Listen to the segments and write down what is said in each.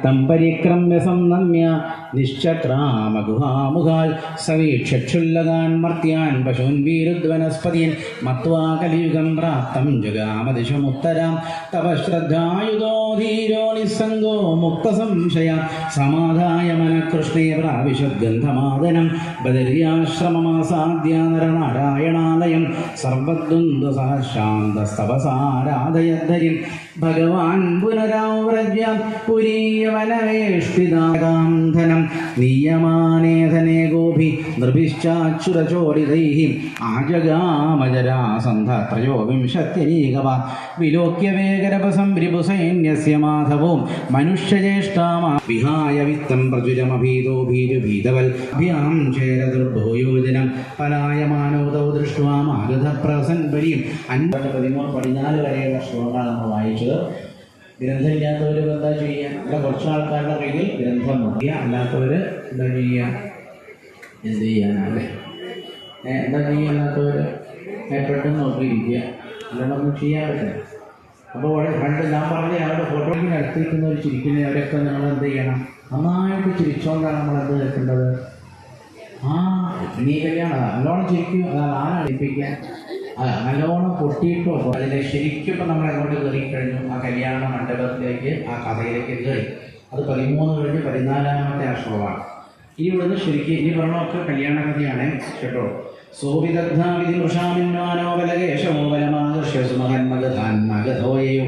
തംപരിക്രമ്യ സംനമ്യ നിശ്ചക്രാമഗുഹാമുഖാൽ സമീക്ഷുല്ലകാൻ മർത്യാൻ പശൂൻ വീരുദ്വനസ്പതിയൻ മത്വാ കലിയുഗം പ്രാപ്തം ജഗാമദിശമുത്തരാം തപശ്രദ്ധായുധോ ധീരോ നിസ്സംഗോ മുക്തസംശയ സമാധായ മനഃകൃഷ്ണേ പ്രാവിശദ്ഗന്ധമാദനം ബദര്യാശ്രമമാസാദ്യ നരനാരായണാലയം സർവദ്വന്ദ്വസഹശാന്തസ്തപസാരാധയദ്ധരിൻ ഭഗവാൻ പുനരാവ്രജ്യം പുരീയവനവേഷ്ടിതാകാന്ധനം നീയമാനേധനേ ഗോഭി നൃഭിശ്ചാച്ചുരചോരിതൈഃ ആജഗാമജരാസന്ധത്രയോവിംശത്യനീകവ വിലോക്യവേഗരപസംരിപുസൈന്യസ്യ മാധവോ മനുഷ്യജ്യേഷ്ഠാമാ വിഹായ വിത്തം പ്രചുരമഭീതോ ഭീരുഭീതവൽഭ്യാം ചേരദുർഭോയോജനം പലായമാനോദൗ ദൃഷ്ട്വാ മാഗധപ്രസൻപരീം 13-14 വരെയുള്ള ശ്ലോകങ്ങളാണ് നമ്മൾ വായിച്ചത്. ഗ്രന്ഥമില്ലാത്തവർ എന്താ ചെയ്യുക? ഇവിടെ കുറച്ച് ആൾക്കാരുടെ കയ്യിൽ ഗ്രന്ഥം നോക്കുക, അല്ലാത്തവർ എന്താ ചെയ്യുക? എന്ത് ചെയ്യാനല്ലേ? എന്താ ചെയ്യുക? അല്ലാത്തവർ പെട്ടെന്ന് നോക്കിയിരിക്കുക, അല്ലാണ്ടൊന്നും ചെയ്യാൻ പറ്റില്ല. അപ്പോൾ പണ്ട് ഞാൻ പറഞ്ഞ അവരുടെ ഫോട്ടോയ്ക്ക് അടുത്തിരിക്കുന്നവർ ചിരിക്കുന്ന അവരൊക്കെ നമ്മൾ എന്ത് ചെയ്യണം? നന്നായിട്ട് ചിരിച്ചുകൊണ്ടാണ് നമ്മൾ എന്ത് കേൾക്കേണ്ടത്? നീ കല്യാണം നല്ലോണം ചിരിക്കും, അതാണ് ആനടിപ്പിക്കാൻ നല്ലോണം പൊട്ടിയിട്ടോ അതിലെ ശരിക്കും ഇപ്പം നമ്മൾ അങ്ങോട്ട് കയറിക്കഴിഞ്ഞു. ആ കല്യാണ മണ്ഡപത്തിലേക്ക്, ആ കഥയിലേക്ക് കയറി. അത് 13 കഴിഞ്ഞ് 14-ാമത്തെ ശ്ലോകമാണ്. ഇനി ഇവിടുന്ന് ശരിക്കും ഇനി പറഞ്ഞൊക്കെ കല്യാണ കഥയാണ് കേട്ടോ. സോവിദഗ്ധാവിധിമൃഷാമിന്വാനോബലകേശമോബലമാകർഷ്യസുമഹന്മഗധാന്മഗധോയയോ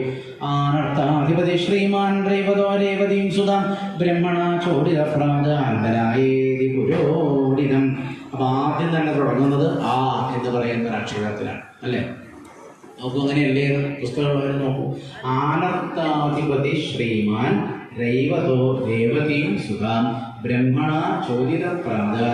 ആനർത്താധിപതി ശ്രീമാൻ രൈവതോ രേവതീം സുതാം ബ്രഹ്മണാ ചോടിതപ്രാജാന്തരായേതി പുരോടിതം. അപ്പോൾ ആദ്യം തന്നെ തുടങ്ങുന്നത് ആ എന്ന് പറയുന്ന ഒരു അക്ഷരത്തിലാണ് അല്ലേ? നോക്കൂ, അങ്ങനെയല്ലേ പുസ്തകമുള്ളവർ നോക്കൂ. ആനർത്താധിപതി ശ്രീമാൻ രൈവതോ രേവതീം സുഖാം ബ്രഹ്മണ ചോദിത പ്രാത.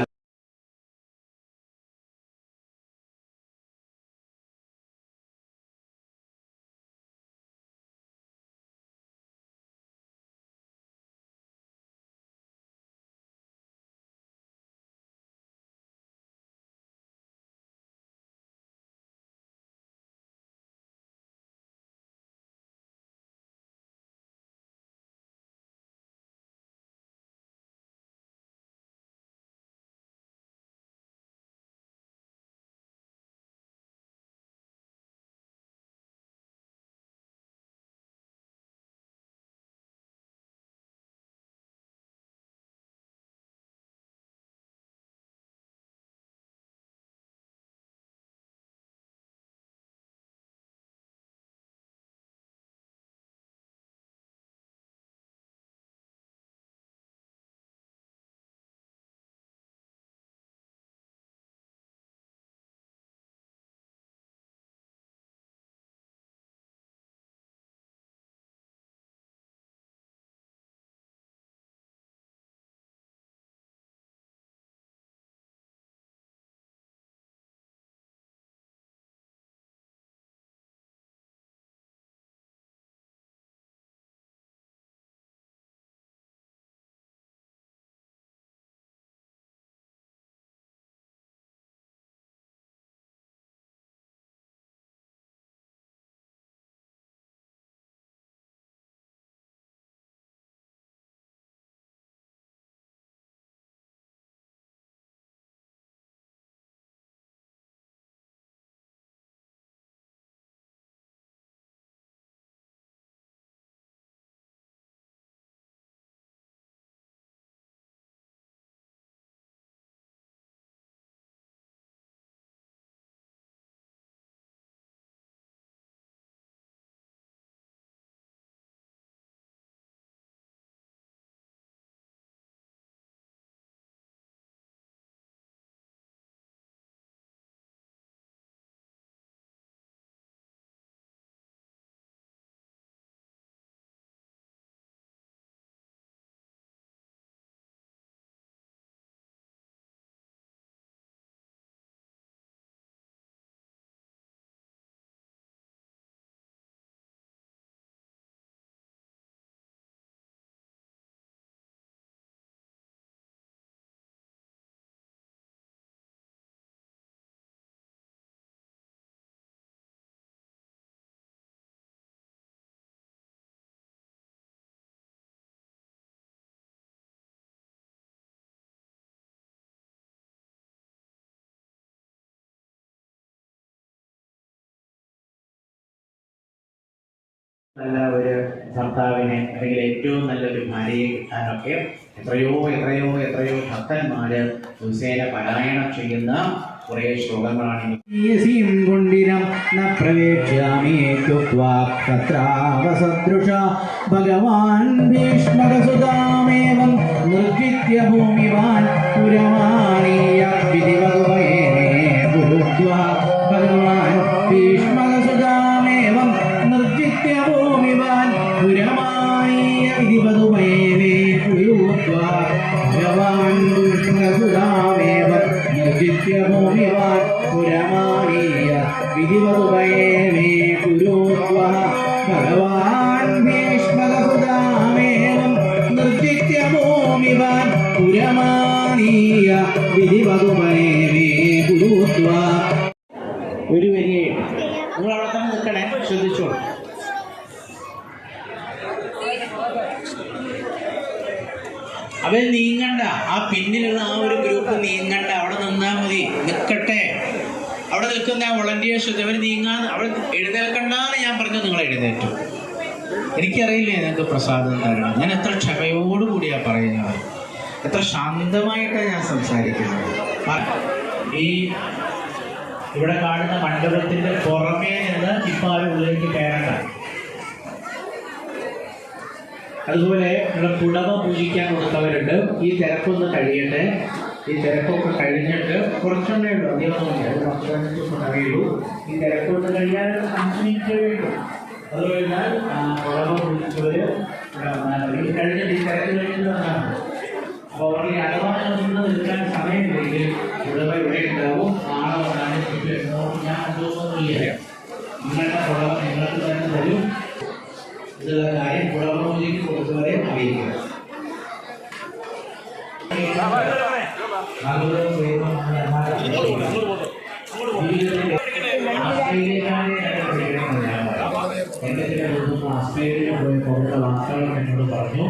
നല്ല ഒരു ഭർത്താവിനെ അല്ലെങ്കിൽ ഏറ്റവും നല്ലൊരു ഭാര്യയെ കിട്ടാനൊക്കെ എത്രയോ എത്രയോ എത്രയോ ഭക്തന്മാര് ദിവസേന പാരായണം ചെയ്യുന്ന കുറേ ശ്ലോകങ്ങളാണ്. ഭഗവാൻ ഭീഷ്മകസുതാമേവം നിർജിത്യ ഭൂമിവാൻ പുരമാണീയ വിധിവകുവയേനേ ഗുരുദ്വാ. ഭഗവാൻ ഭീഷ്മകസുതാമേവം നിർജിത്യ ഭൂമിവാൻ പുരമാണീയ വിധിവകുവയേനേ ഗുരുദ്വാ. ഭഗവാൻ ഭീഷ്മകസുതാമേവം നിർജിത്യ ഭൂമിവാൻ പുരമാണീയ വിധിവകുവയേനേ ഗുരുദ്വാ. ഭഗവാൻ ഭീഷ്മകസുതാമേവം നിർജിത്യ ഭൂമിവാൻ പുരമാണീയ വിധിവകുവയേനേ ഗുരുദ്വാ. ഒരു വരിയെ നിങ്ങൾ അവിടെ തന്നെ നിൽക്കണേ, ശ്രദ്ധിച്ചോളൂ. അവൻ നീങ്ങണ്ട, ആ പിന്നിലുള്ള ആ ഒരു ഗ്രൂപ്പ് നീങ്ങണ്ട, അവിടെ നിന്നാൽ മതി, നിൽക്കട്ടെ. അവിടെ നിൽക്കുന്ന ആ വോളണ്ടിയേഴ്സ് അവർ നീങ്ങാന്ന്, അവിടെ എഴുന്നേൽക്കണ്ടെന്ന് ഞാൻ പറഞ്ഞു, നിങ്ങൾ എഴുന്നേറ്റു. എനിക്കറിയില്ലേ നിങ്ങൾക്ക് പ്രസാദം തരണം. ഞാൻ എത്ര ക്ഷമയോടുകൂടിയാണ് പറയുന്നത്, എത്ര ശാന്തമായിട്ടാണ് ഞാൻ സംസാരിക്കുന്നത്. ഈ ഇവിടെ കാണുന്ന മണ്ഡപത്തിന്റെ പുറമേ നിന്ന് ഇപ്പൊ ആ ഉള്ളിലേക്ക് കയറണ്ട. അതുപോലെ ഇവിടെ പുടവ പൂജിക്കാൻ കൊടുത്തവരുണ്ട്. ഈ തിരക്കൊന്ന് കഴിയട്ടെ. ഈ തിരക്കൊക്കെ കഴിഞ്ഞിട്ട് കുറച്ചൊന്നേ ഉള്ളൂ, അധികമൊന്നുമില്ല, ഒരു 10-15 ദിവസം അറിയുള്ളൂ. ഈ തിരക്കൊന്ന് കഴിഞ്ഞാൽ 5 മിനിറ്റ് കഴിയും. അത് കഴിഞ്ഞാൽ കുളമ കുടിച്ചവർ കഴിഞ്ഞിട്ട് ഈ തിരക്ക് കഴിഞ്ഞിട്ട് വന്നാണ്. അപ്പോൾ അവർക്ക് അഥവാ നിൽക്കാൻ സമയമില്ലെങ്കിൽ ഇവിടെ ഉണ്ടാവും. നാളെ വന്നാലും ഞാൻ കൊണ്ടുപോകുന്നില്ല, നിങ്ങളുടെ കുളമ നിങ്ങൾക്ക് തന്നെ തരും. ഇതുള്ള കാര്യം കുളമൂലിക്ക് കൊടുത്തവരെ അറിയിക്കുക. ഓസ്ട്രേലിയയിൽ പോയി പുറത്തെ വാർത്തകൾ എന്നോട് പറഞ്ഞു.